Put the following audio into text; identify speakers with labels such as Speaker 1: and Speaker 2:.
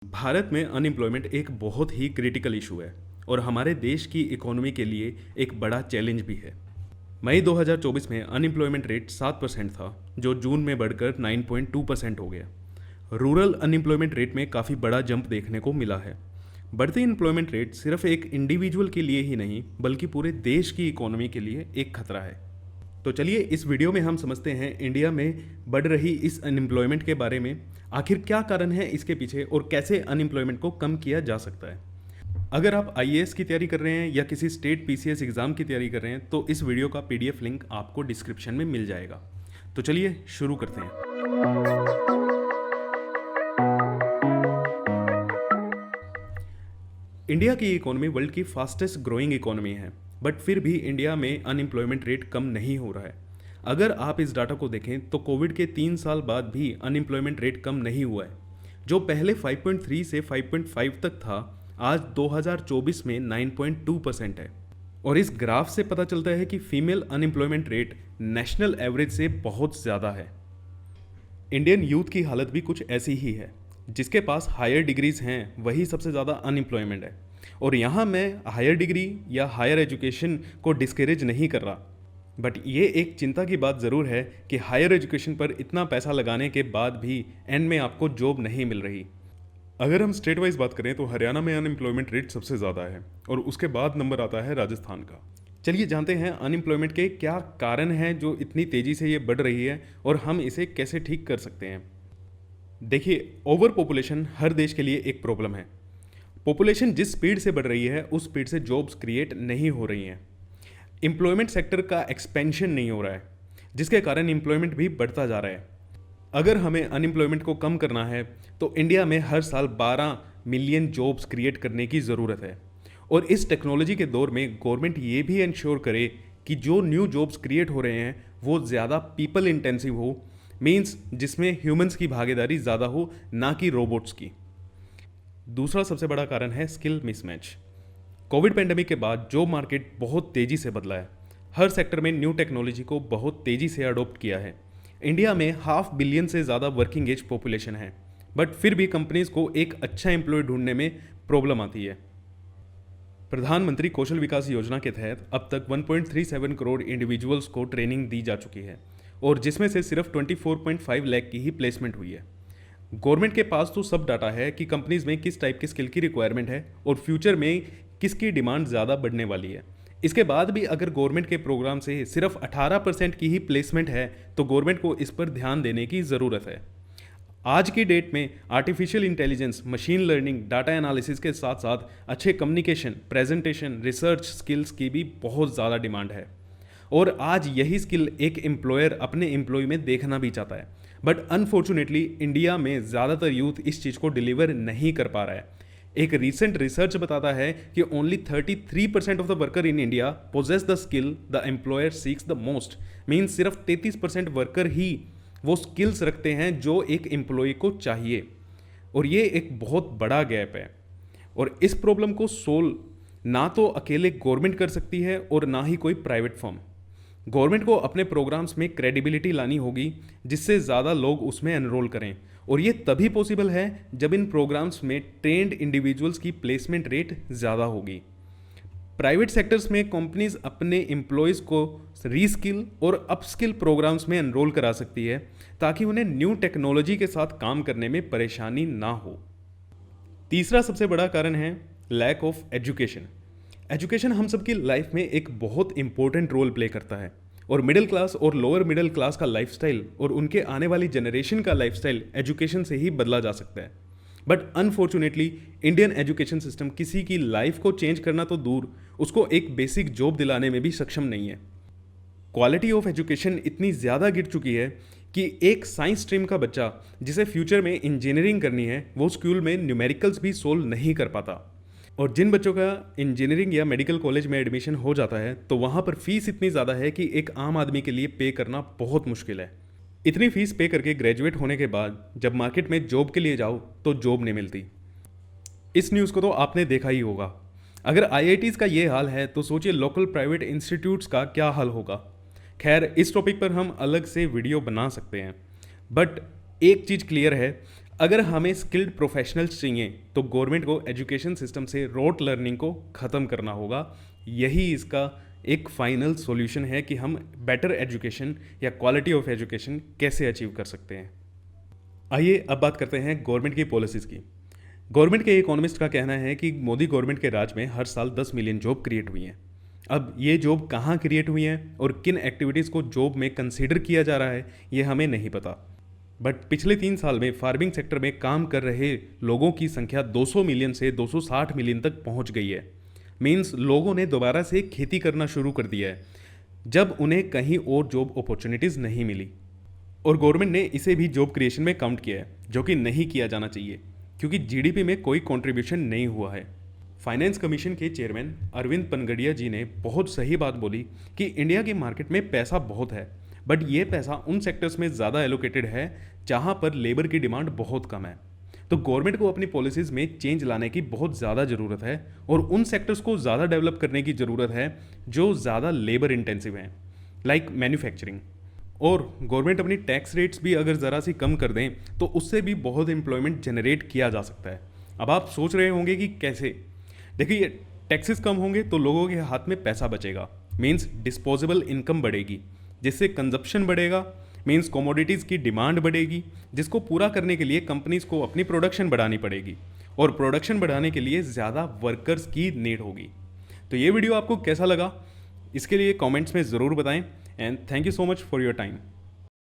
Speaker 1: भारत में अनएम्प्लॉयमेंट एक बहुत ही क्रिटिकल इशू है और हमारे देश की इकोनॉमी के लिए एक बड़ा चैलेंज भी है। मई 2024 में अनएम्प्लॉयमेंट रेट 7% था, जो जून में बढ़कर 9.2% हो गया। रूरल अनएम्प्लॉयमेंट रेट में काफ़ी बड़ा जंप देखने को मिला है। बढ़ती एम्प्लॉयमेंट रेट सिर्फ एक इंडिविजुअल के लिए ही नहीं बल्कि पूरे देश की इकोनॉमी के लिए एक खतरा है। तो चलिए इस वीडियो में हम समझते हैं इंडिया में बढ़ रही इस अनएम्प्लॉयमेंट के बारे में। आखिर क्या कारण है इसके पीछे और कैसे अनएम्प्लॉयमेंट को कम किया जा सकता है। अगर आप आईएएस की तैयारी कर रहे हैं या किसी स्टेट पीसीएस एग्जाम की तैयारी कर रहे हैं तो इस वीडियो का पीडीएफ लिंक आपको डिस्क्रिप्शन में मिल जाएगा। तो चलिए शुरू करते हैं। इंडिया की इकोनॉमी वर्ल्ड की फास्टेस्ट ग्रोइंग इकोनॉमी है, बट फिर भी इंडिया में अनएम्प्लॉयमेंट रेट कम नहीं हो रहा है। अगर आप इस डाटा को देखें तो कोविड के 3 साल बाद भी अनएम्प्लॉयमेंट रेट कम नहीं हुआ है। जो पहले 5.3 से 5.5 तक था, आज 2024 में 9.2% है। और इस ग्राफ से पता चलता है कि female unemployment rate national average से बहुत ज़्यादा है। इंडियन यूथ की हालत भी कुछ ऐसी ही है। जिसके पास हायर डिग्रीज हैं वही सबसे ज़्यादा अनएम्प्लॉयमेंट है। और यहाँ मैं हायर डिग्री या हायर एजुकेशन को डिस्करेज नहीं कर रहा, बट ये एक चिंता की बात ज़रूर है कि हायर एजुकेशन पर इतना पैसा लगाने के बाद भी एंड में आपको जॉब नहीं मिल रही। अगर हम स्टेट वाइज बात करें तो हरियाणा में अनएम्प्लॉयमेंट रेट सबसे ज़्यादा है और उसके बाद नंबर आता है राजस्थान का। चलिए जानते हैं अनएम्प्लॉयमेंट के क्या कारण हैं जो इतनी तेज़ी से ये बढ़ रही है और हम इसे कैसे ठीक कर सकते हैं। देखिए, ओवर पॉपुलेशन हर देश के लिए एक प्रॉब्लम है। पॉपुलेशन जिस स्पीड से बढ़ रही है उस स्पीड से जॉब्स क्रिएट नहीं हो रही हैं। एम्प्लॉयमेंट सेक्टर का एक्सपेंशन नहीं हो रहा है, जिसके कारण एम्प्लॉयमेंट भी बढ़ता जा रहा है। अगर हमें अनएम्प्लॉयमेंट को कम करना है तो इंडिया में हर साल 12 मिलियन जॉब्स क्रिएट करने की ज़रूरत है। और इस टेक्नोलॉजी के दौर में गवर्नमेंट ये भी इंश्योर करे कि जो न्यू जॉब्स क्रिएट हो रहे हैं वो ज़्यादा पीपल इंटेंसिव हो, मीन्स जिसमें ह्यूमंस की भागीदारी ज़्यादा हो, ना कि रोबोट्स की। दूसरा सबसे बड़ा कारण है स्किल मिसमैच। कोविड पेंडेमिक के बाद जॉब मार्केट बहुत तेज़ी से बदला है। हर सेक्टर में न्यू टेक्नोलॉजी को बहुत तेज़ी से अडॉप्ट किया है। इंडिया में 500 मिलियन से ज़्यादा वर्किंग एज पॉपुलेशन है, बट फिर भी कंपनीज़ को एक अच्छा एम्प्लॉय ढूंढने में प्रॉब्लम आती है। प्रधानमंत्री कौशल विकास योजना के तहत अब तक 1.37 करोड़ इंडिविजुअल्स को ट्रेनिंग दी जा चुकी है और जिसमें से सिर्फ 24.5 लाख की ही प्लेसमेंट हुई है। गवर्नमेंट के पास तो सब डाटा है कि कंपनीज में किस टाइप की स्किल की रिक्वायरमेंट है और फ्यूचर में किसकी डिमांड ज़्यादा बढ़ने वाली है। इसके बाद भी अगर गवर्नमेंट के प्रोग्राम से सिर्फ 18% की ही प्लेसमेंट है तो गवर्नमेंट को इस पर ध्यान देने की ज़रूरत है। आज की डेट में artificial intelligence, machine learning, data analysis के साथ साथ अच्छे कम्युनिकेशन, प्रेजेंटेशन, रिसर्च स्किल्स की भी बहुत ज़्यादा डिमांड है। और आज यही स्किल एक एम्प्लॉयर अपने एम्प्लॉय में देखना भी चाहता है, बट अनफॉर्चुनेटली इंडिया में ज़्यादातर यूथ इस चीज़ को डिलीवर नहीं कर पा रहा है। एक रीसेंट रिसर्च बताता है कि only 33% of the worker in India possess the skill the employer seeks the most. Means सिर्फ 33% वर्कर ही वो स्किल्स रखते हैं जो एक एम्प्लॉय को चाहिए। और ये एक बहुत बड़ा गैप है और इस प्रॉब्लम को सोल्व ना तो अकेले गवर्नमेंट कर सकती है और ना ही कोई प्राइवेट फर्म। गवर्नमेंट को अपने प्रोग्राम्स में क्रेडिबिलिटी लानी होगी जिससे ज़्यादा लोग उसमें एनरोल करें, और ये तभी पॉसिबल है जब इन प्रोग्राम्स में ट्रेंड इंडिविजुअल्स की प्लेसमेंट रेट ज़्यादा होगी। प्राइवेट सेक्टर्स में कंपनीज अपने एम्प्लॉयज़ को रीस्किल और अपस्किल प्रोग्राम्स में एनरोल करा सकती है ताकि उन्हें न्यू टेक्नोलॉजी के साथ काम करने में परेशानी ना हो। तीसरा सबसे बड़ा कारण है लैक ऑफ एजुकेशन। एजुकेशन हम सबकी लाइफ में एक बहुत इंपॉर्टेंट रोल प्ले करता है और मिडिल क्लास और लोअर मिडिल क्लास का लाइफस्टाइल और उनके आने वाली जनरेशन का लाइफस्टाइल एजुकेशन से ही बदला जा सकता है। But unfortunately Indian education system किसी की लाइफ को चेंज करना तो दूर, उसको एक बेसिक जॉब दिलाने में भी सक्षम नहीं है। क्वालिटी ऑफ एजुकेशन इतनी ज़्यादा गिर चुकी है कि एक साइंस स्ट्रीम का बच्चा जिसे फ्यूचर में इंजीनियरिंग करनी है वो स्कूल में न्यूमेरिकल्स भी सोल्व नहीं कर पाता। और जिन बच्चों का इंजीनियरिंग या मेडिकल कॉलेज में एडमिशन हो जाता है तो वहाँ पर फीस इतनी ज़्यादा है कि एक आम आदमी के लिए पे करना बहुत मुश्किल है। इतनी फीस पे करके ग्रेजुएट होने के बाद जब मार्केट में जॉब के लिए जाओ तो जॉब नहीं मिलती। इस न्यूज़ को तो आपने देखा ही होगा। अगर आईआईटीज़ का ये हाल है तो सोचिए लोकल प्राइवेट इंस्टीट्यूट्स का क्या हाल होगा। खैर, इस टॉपिक पर हम अलग से वीडियो बना सकते हैं, बट एक चीज़ क्लियर है, अगर हमें स्किल्ड प्रोफेशनल्स चाहिए तो गवर्नमेंट को एजुकेशन सिस्टम से रोट लर्निंग को ख़त्म करना होगा। यही इसका एक फाइनल सॉल्यूशन है कि हम बेटर एजुकेशन या क्वालिटी ऑफ एजुकेशन कैसे अचीव कर सकते हैं। आइए अब बात करते हैं गवर्नमेंट की पॉलिसीज़ की। गवर्नमेंट के इकोनॉमिस्ट का कहना है कि मोदी गवर्नमेंट के राज में हर साल 10 मिलियन जॉब क्रिएट हुई हैं। अब ये जॉब कहाँ क्रिएट हुई हैं और किन एक्टिविटीज़ को जॉब में कंसीडर किया जा रहा है ये हमें नहीं पता। बट पिछले 3 साल में फार्मिंग सेक्टर में काम कर रहे लोगों की संख्या 200 मिलियन से 260 मिलियन तक पहुंच गई है। मीन्स लोगों ने दोबारा से खेती करना शुरू कर दिया है जब उन्हें कहीं और जॉब अपॉर्चुनिटीज़ नहीं मिली। और गवर्नमेंट ने इसे भी जॉब क्रिएशन में काउंट किया है, जो कि नहीं किया जाना चाहिए क्योंकि जीडीपी में कोई कंट्रीब्यूशन नहीं हुआ है। फाइनेंस कमीशन के चेयरमैन अरविंद पनगड़िया जी ने बहुत सही बात बोली कि इंडिया के मार्केट में पैसा बहुत है, बट ये पैसा उन सेक्टर्स में ज़्यादा एलोकेटेड है जहाँ पर लेबर की डिमांड बहुत कम है। तो गवर्नमेंट को अपनी पॉलिसीज़ में चेंज लाने की बहुत ज़्यादा ज़रूरत है और उन सेक्टर्स को ज़्यादा डेवलप करने की ज़रूरत है जो ज़्यादा लेबर इंटेंसिव हैं, लाइक मैन्युफैक्चरिंग। और गवर्नमेंट अपनी टैक्स रेट्स भी अगर ज़रा सी कम कर दें तो उससे भी बहुत एम्प्लॉयमेंट जनरेट किया जा सकता है। अब आप सोच रहे होंगे कि कैसे। देखिए, टैक्सेस कम होंगे तो लोगों के हाथ में पैसा बचेगा, मीन्स डिस्पोजेबल इनकम बढ़ेगी, जिससे कंजप्शन बढ़ेगा, मीन्स कमोडिटीज़ की डिमांड बढ़ेगी, जिसको पूरा करने के लिए कंपनीज़ को अपनी प्रोडक्शन बढ़ानी पड़ेगी और प्रोडक्शन बढ़ाने के लिए ज़्यादा वर्कर्स की नीड होगी। तो ये वीडियो आपको कैसा लगा इसके लिए कमेंट्स में ज़रूर बताएं and thank you so much for your time.